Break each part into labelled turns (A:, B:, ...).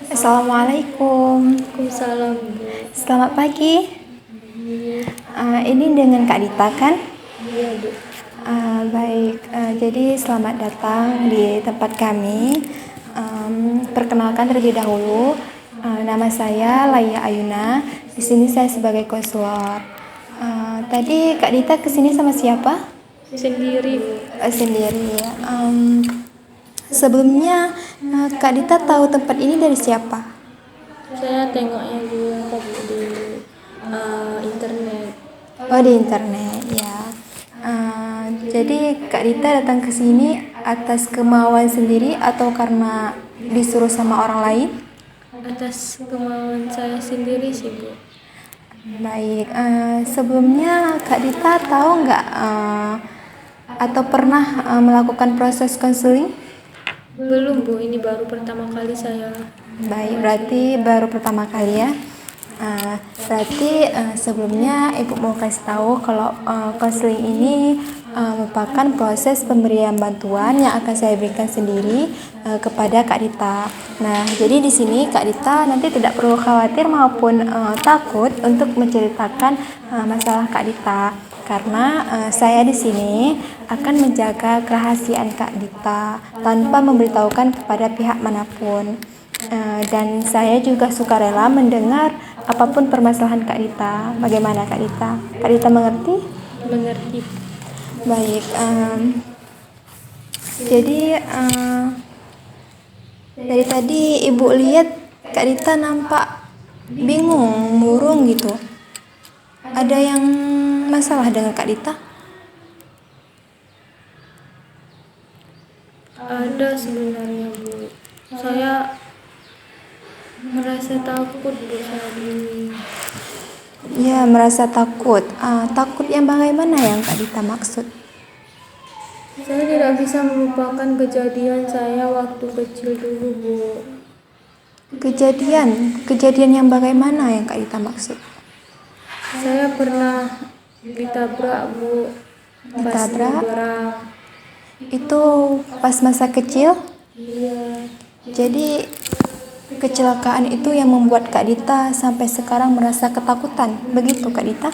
A: Assalamualaikum.
B: Waalaikumsalam, Bu.
A: Selamat pagi. Ini dengan Kak Dita kan?
B: Iya, Bu.
A: Baik. Jadi selamat datang di tempat kami. Perkenalkan terlebih dahulu, nama saya Laya Ayuna. Di sini saya sebagai konselor. Tadi Kak Dita kesini sama siapa?
B: Sendiri, Bu.
A: Sendiri. Sebelumnya Kak Dita tahu tempat ini dari siapa?
B: Saya tengoknya juga tadi di internet.
A: Oh, di internet ya. Jadi Kak Dita datang ke sini atas kemauan sendiri atau karena disuruh sama orang lain?
B: Atas kemauan saya sendiri sih, Bu.
A: Baik. Sebelumnya Kak Dita tahu nggak atau pernah melakukan proses konseling?
B: Belum, Bu. Ini baru pertama kali saya.
A: Baik, berarti baru pertama kali ya. Berarti sebelumnya Ibu mau kasih tahu kalau konseling ini merupakan proses pemberian bantuan yang akan saya berikan sendiri kepada Kak Dita. Nah, jadi di sini Kak Dita nanti tidak perlu khawatir maupun takut untuk menceritakan masalah Kak Dita. Karena saya di sini akan menjaga kerahasiaan Kak Dita tanpa memberitahukan kepada pihak manapun. Dan saya juga sukarela mendengar apapun permasalahan Kak Dita. Bagaimana Kak Dita? Kak Dita mengerti?
B: Mengerti.
A: Baik. Jadi dari tadi Ibu lihat Kak Dita nampak bingung, murung gitu. Ada yang masalah dengan Kak Dita?
B: Ada sebenarnya, Bu. Saya merasa takut, Bu, saat ini.
A: Ya, merasa takut. Takut yang bagaimana yang Kak Dita maksud?
B: Saya tidak bisa melupakan kejadian saya waktu kecil dulu, Bu.
A: Kejadian yang bagaimana yang Kak Dita maksud?
B: Saya pernah ditabrak, Bu. Pas
A: Ditabrak?
B: nyebrang.
A: Itu pas masa kecil?
B: Iya.
A: Jadi kecelakaan itu yang membuat Kak Dita sampai sekarang merasa ketakutan. Begitu Kak Dita?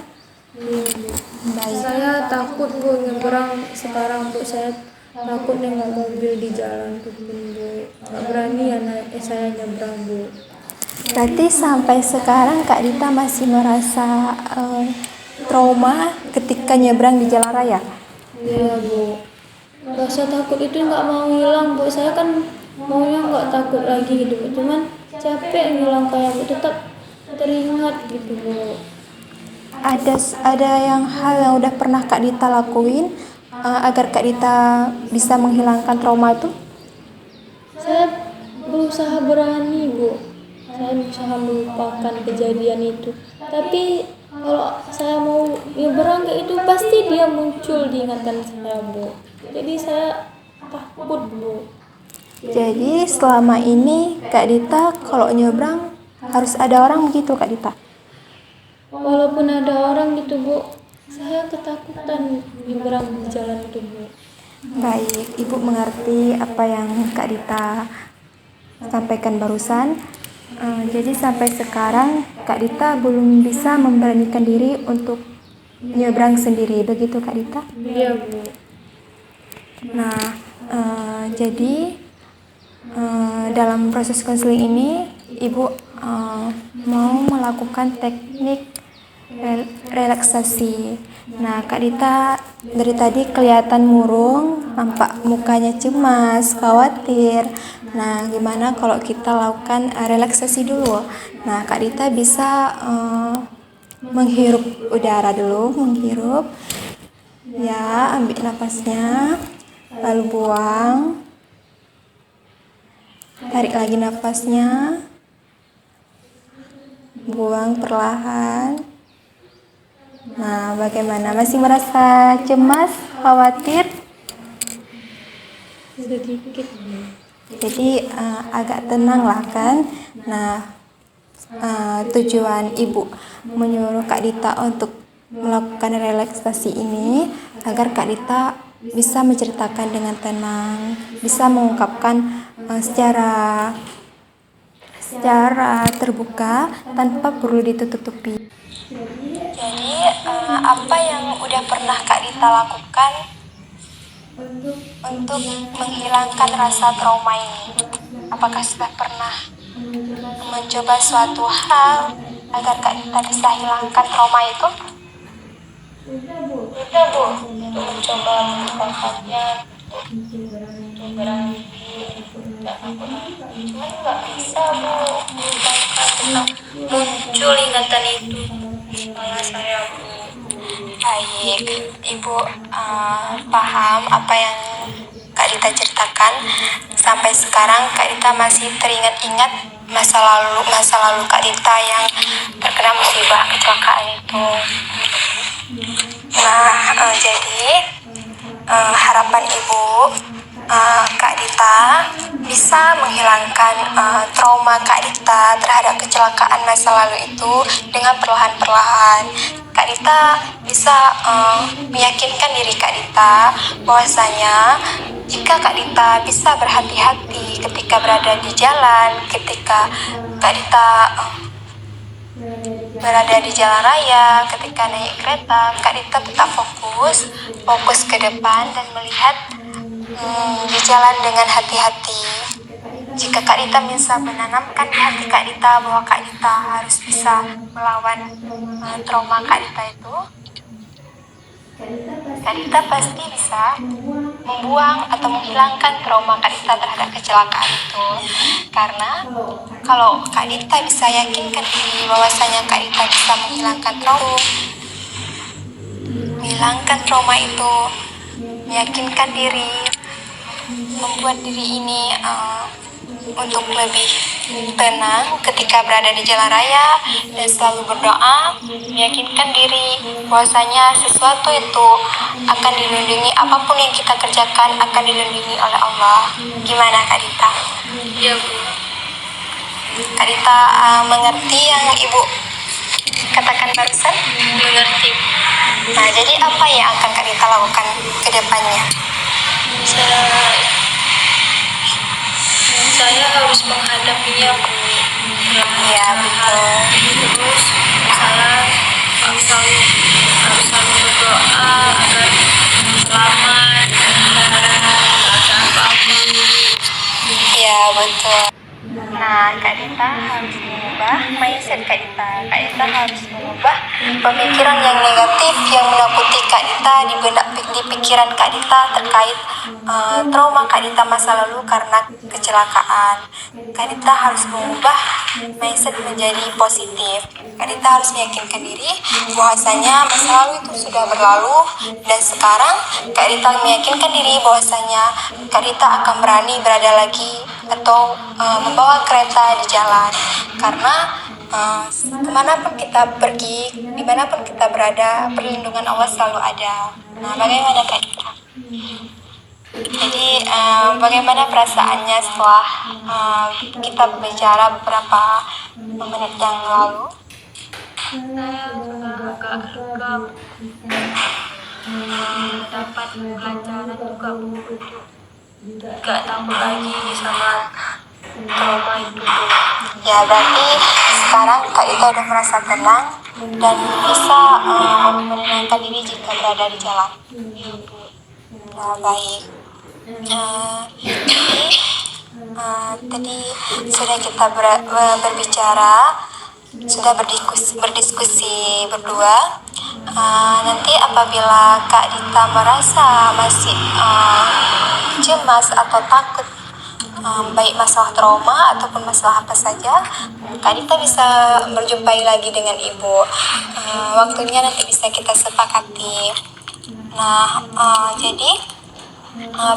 B: Iya, Bu.
A: Baik.
B: Saya takut, Bu, nyebrang sekarang, Bu. Saya takut nengok mobil di jalan tuh, Bu. Nggak berani ya saya nyebrang, Bu.
A: Berarti sampai sekarang Kak Dita masih merasa trauma ketika nyebrang di jalan raya?
B: Iya, Bu. Rasa takut itu nggak mau hilang, Bu. Saya kan maunya nggak takut lagi gitu, Bu. Cuman capek ngilang kayak Bu. Tetap teringat gitu, Bu.
A: Ada hal yang udah pernah Kak Dita lakuin agar Kak Dita bisa menghilangkan trauma itu?
B: Saya berusaha berani, Bu. Saya berusaha melupakan kejadian itu. Tapi kalau saya mau nyebrang kayak itu pasti dia muncul di ingatan saya, Bu. Jadi saya takut, Bu.
A: Jadi selama ini Kak Dita kalau nyebrang harus ada orang begitu Kak Dita?
B: Walaupun ada orang gitu, Bu, saya ketakutan nyebrang di jalan itu, Bu.
A: Baik, Ibu mengerti apa yang Kak Dita sampaikan barusan. Jadi sampai sekarang Kak Dita belum bisa memberanikan diri untuk nyebrang sendiri, begitu Kak Dita?
B: Iya, Bu.
A: Nah, jadi dalam proses konseling ini Ibu mau melakukan teknik relaksasi. Nah, Kak Dita dari tadi kelihatan murung, nampak mukanya cemas, khawatir. Nah, gimana kalau kita lakukan relaksasi dulu? Nah, Kak Dita bisa menghirup udara dulu, menghirup. Ya, ambil nafasnya, lalu buang. Tarik lagi nafasnya, buang perlahan. Nah, bagaimana? Masih merasa cemas, khawatir?
B: Sedikit, Bu.
A: Jadi agak tenang lah kan. Nah, tujuan Ibu menyuruh Kak Dita untuk melakukan relaksasi ini agar Kak Dita bisa menceritakan dengan tenang, bisa mengungkapkan secara secara terbuka tanpa perlu ditutupi. Jadi apa yang udah pernah Kak Dita lakukan untuk menghilangkan rasa trauma ini? Apakah sudah pernah mencoba suatu hal agar Kak Dita bisa hilangkan trauma itu?
B: Udah Bu, untuk mencoba melupakannya, untuk berhenti, nggak takut lagi. Cuman nggak bisa Bu, melupakan tentang muncul ingatan itu malah saya Bu.
A: Baik, Ibu paham apa yang Kak Dita ceritakan. Sampai sekarang Kak Dita masih teringat-ingat masa lalu Kak Dita yang terkena musibah kecelakaan itu. Nah, jadi harapan Ibu, Kak Dita bisa menghilangkan trauma Kak Dita terhadap kecelakaan masa lalu itu dengan perlahan-perlahan. Kak Dita bisa meyakinkan diri Kak Dita bahwasanya jika Kak Dita bisa berhati-hati ketika berada di jalan, ketika Kak Dita berada di jalan raya, ketika naik kereta, Kak Dita tetap fokus ke depan dan melihat di jalan dengan hati-hati. Jika Kak Dita bisa menanamkan di hati Kak Dita bahwa Kak Dita harus bisa melawan trauma Kak Dita itu, Kak Dita pasti bisa membuang atau menghilangkan trauma Kak Dita terhadap kecelakaan itu. Karena kalau Kak Dita bisa yakinkan diri bahwasanya Kak Dita bisa menghilangkan trauma itu, meyakinkan diri, membuat diri ini untuk lebih tenang ketika berada di jalan raya dan selalu berdoa, meyakinkan diri bahwasanya sesuatu itu akan dilindungi, apapun yang kita kerjakan akan dilindungi oleh Allah. Gimana Kak Dita?
B: Iya Bu.
A: Kak Dita mengerti yang Ibu katakan barusan?
B: Mengerti.
A: Nah, jadi apa yang akan Kak Dita lakukan ke depannya?
B: Saya harus menghadapinya Bu.
A: Iya, betul.
B: Terus saya harus selalu berdoa agar selamat dan apapun.
A: Iya, betul. Nah, Kak Dita harus mengubah mindset Kak Dita. Kak Dita harus mengubah pemikiran yang negatif yang menakuti Kak Dita di pikiran Kak Dita terkait trauma Kak Dita masa lalu karena kecelakaan. Kak Dita harus mengubah mindset menjadi positif. Kak Dita harus meyakinkan diri bahwasanya masa lalu itu sudah berlalu dan sekarang Kak Dita meyakinkan diri bahwasanya Kak Dita akan berani berada lagi atau membawa kereta di jalan, karena kemanapun kita pergi, dimanapun kita berada, perlindungan Allah selalu ada. Nah, bagaimana Kak Dita? Jadi bagaimana perasaannya setelah kita berbicara beberapa menit yang lalu?
B: Saya sudah agak lega, dapat pelajaran juga Bu, untuk gak takut lagi sama trauma itu Bu.
A: Ya, berarti sekarang Kak Dita udah merasa tenang dan bisa menenangkan diri jika berada di jalan. Nah, baik. Jadi tadi sudah kita berbicara, sudah berdiskusi berdua. Nanti apabila Kak Dita merasa masih cemas atau takut, baik masalah trauma ataupun masalah apa saja, Kak Dita bisa berjumpai lagi dengan Ibu. Waktunya nanti bisa kita sepakati. Nah, jadi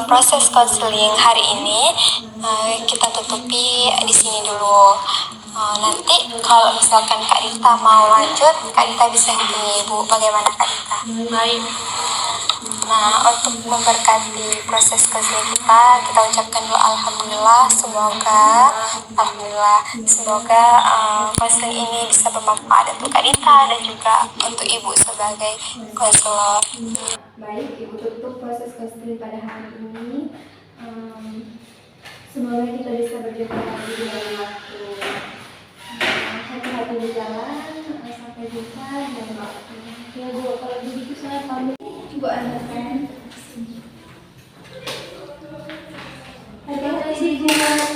A: proses konseling hari ini kita tutupi di sini dulu. Nanti kalau misalkan Kak Dita mau lanjut, Kak Dita bisa hubungi Ibu. Bagaimana Kak Dita?
B: Baik.
A: Nah, untuk memberkati proses konseling kita ucapkan dulu alhamdulillah. Semoga konseling ini bisa bermanfaat untuk Kak Dita dan juga untuk Ibu sebagai konselor. Baik, Ibu tutup proses konseling pada hari ini. Semoga kita bisa berjumpa lagi di lain waktu. hati-hati di jalan, sampai jumpa dan waktu.
B: Ya Bu, kalau begitu saya pamit.
A: Coba antarkan.
B: Terima kasih Bu.